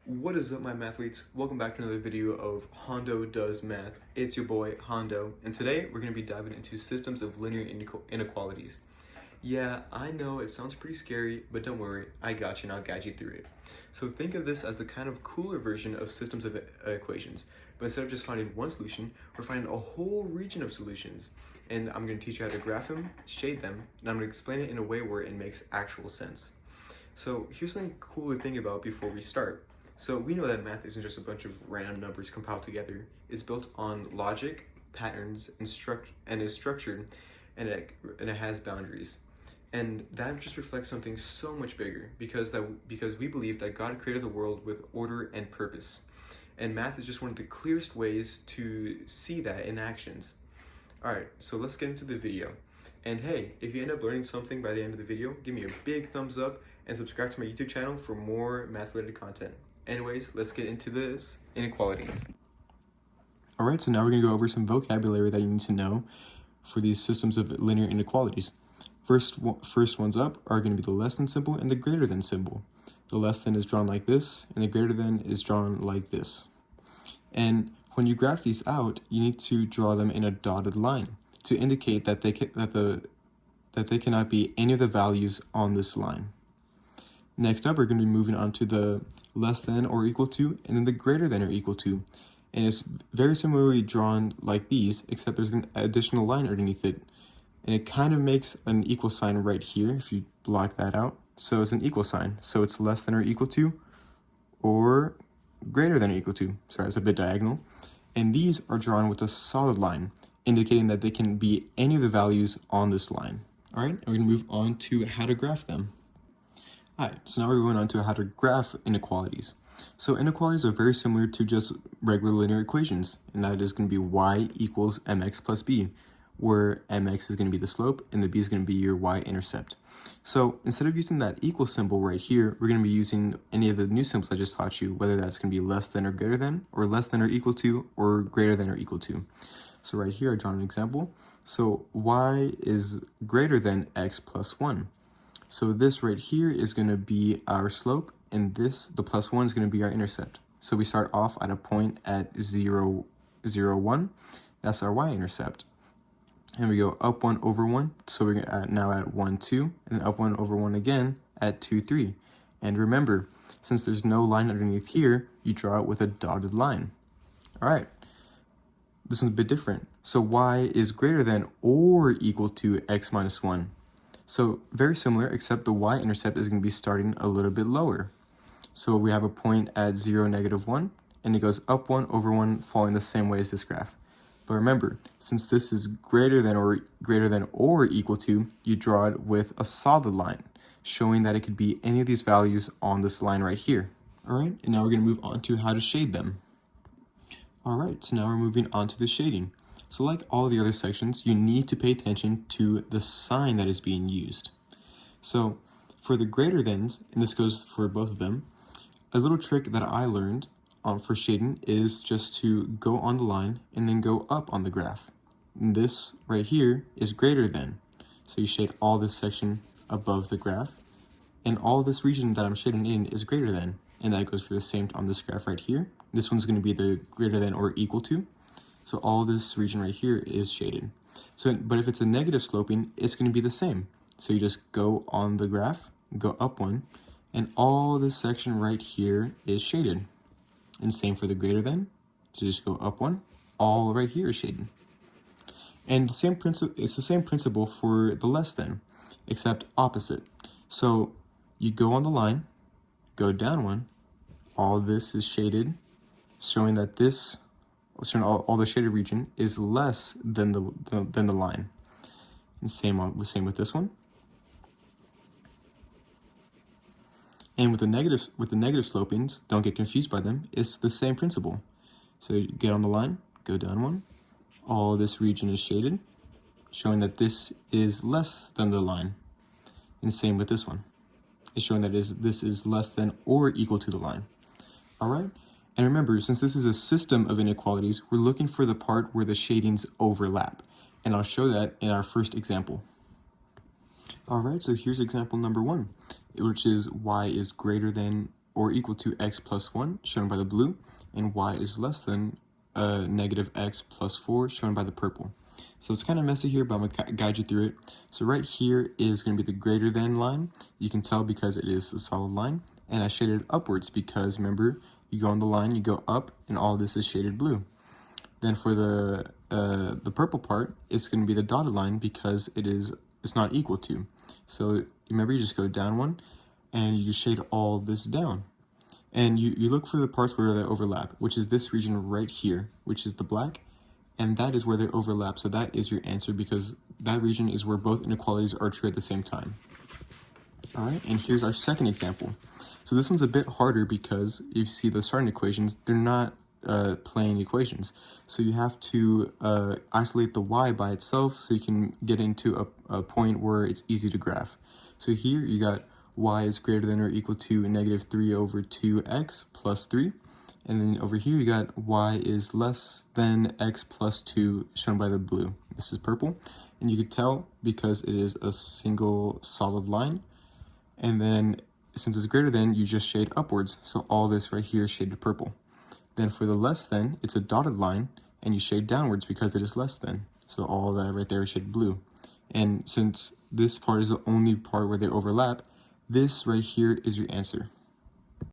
What is up, my mathletes? Welcome back to another video of Hondo Does Math. It's your boy Hondo, and today we're going to be diving into systems of linear inequalities. Yeah, I know it sounds pretty scary, but don't worry, I got you and I'll guide you through it. So think of this as the kind of cooler version of systems of equations, but instead of just finding one solution, we're finding a whole region of solutions. And I'm going to teach you how to graph them, shade them, and I'm going to explain it in a way where it makes actual sense. So here's something cool to think about before we start. So we know that math isn't just a bunch of random numbers compiled together. It's built on logic, patterns, and is structured, and it has boundaries. And that just reflects something so much bigger because we believe that God created the world with order and purpose. And math is just one of the clearest ways to see that in actions. Alright, so let's get into the video. And hey, if you end up learning something by the end of the video, give me a big thumbs up and subscribe to my YouTube channel for more math-related content. Anyways, let's get into this inequalities. All right, so now we're going to go over some vocabulary that you need to know for these systems of linear inequalities. First ones up are going to be the less than symbol and the greater than symbol. The less than is drawn like this, and the greater than is drawn like this. And when you graph these out, you need to draw them in a dotted line to indicate that they cannot be any of the values on this line. Next up, we're going to be moving on to the less than or equal to, and then the greater than or equal to. And it's very similarly drawn like these, except there's an additional line underneath it. And it kind of makes an equal sign right here, if you block that out. So it's an equal sign. So it's less than or equal to, or greater than or equal to. Sorry, it's a bit diagonal. And these are drawn with a solid line, indicating that they can be any of the values on this line. All right, and we're going to move on to how to graph them. Alright, so now we're going on to how to graph inequalities. So inequalities are very similar to just regular linear equations, and that is going to be y equals mx plus b, where mx is going to be the slope and the b is going to be your y-intercept. So instead of using that equal symbol right here, we're going to be using any of the new symbols I just taught you, whether that's going to be less than or greater than, or less than or equal to, or greater than or equal to. So right here I draw an example. So y is greater than x plus 1. So this right here is going to be our slope, and this, the plus 1, is going to be our intercept. So we start off at a point at 0, 0, 1. That's our y-intercept. And we go up 1 over 1, so we're now at 1, 2, and then up 1 over 1 again at 2, 3. And remember, since there's no line underneath here, you draw it with a dotted line. All right, this one's a bit different. So y is greater than or equal to x minus 1. So very similar, except the y-intercept is going to be starting a little bit lower. So we have a point at 0, negative 1, and it goes up 1 over 1, following the same way as this graph. But remember, since this is greater than or equal to, you draw it with a solid line, showing that it could be any of these values on this line right here. All right, and now we're going to move on to how to shade them. All right, so now we're moving on to the shading. So like all the other sections, you need to pay attention to the sign that is being used. So for the greater thans, and this goes for both of them, a little trick that I learned for shading is just to go on the line and then go up on the graph. And this right here is greater than. So you shade all this section above the graph, and all this region that I'm shading in is greater than. And that goes for the same on this graph right here. This one's going to be the greater than or equal to. So all this region right here is shaded. So, but if it's a negative sloping, it's going to be the same. So you just go on the graph, go up 1, and all this section right here is shaded. And same for the greater than. So just go up 1, all right here is shaded. And it's the same principle for the less than, except opposite. So you go on the line, go down 1, all this is shaded, showing that this, all the shaded region is less than the line. And same with this one. And with the negative slopings, don't get confused by them. It's the same principle. So you get on the line, go down 1. All this region is shaded, showing that this is less than the line. And same with this one. It's showing that this is less than or equal to the line. All right. And remember, since this is a system of inequalities, we're looking for the part where the shadings overlap. And I'll show that in our first example. All right, so here's example number 1, which is y is greater than or equal to x plus 1, shown by the blue, and y is less than negative x plus 4, shown by the purple. So it's kind of messy here, but I'm going to guide you through it. So right here is going to be the greater than line. You can tell because it is a solid line. And I shaded upwards because, remember, you go on the line, you go up, and all this is shaded blue. Then for the purple part, it's going to be the dotted line because it's not equal to. So remember, you just go down one, and you shade all this down. And you look for the parts where they overlap, which is this region right here, which is the black, and that is where they overlap. So that is your answer because that region is where both inequalities are true at the same time. All right, and here's our second example. So this one's a bit harder because you see the starting equations, they're not plain equations. So you have to isolate the y by itself so you can get into a point where it's easy to graph. So here you got y is greater than or equal to negative 3 over 2x plus 3. And then over here you got y is less than x plus 2, shown by the blue. This is purple. And you could tell because it is a single solid line. And then since it's greater than, you just shade upwards. So all this right here is shaded purple. Then for the less than, it's a dotted line, and you shade downwards because it is less than. So all that right there is shaded blue. And since this part is the only part where they overlap, this right here is your answer.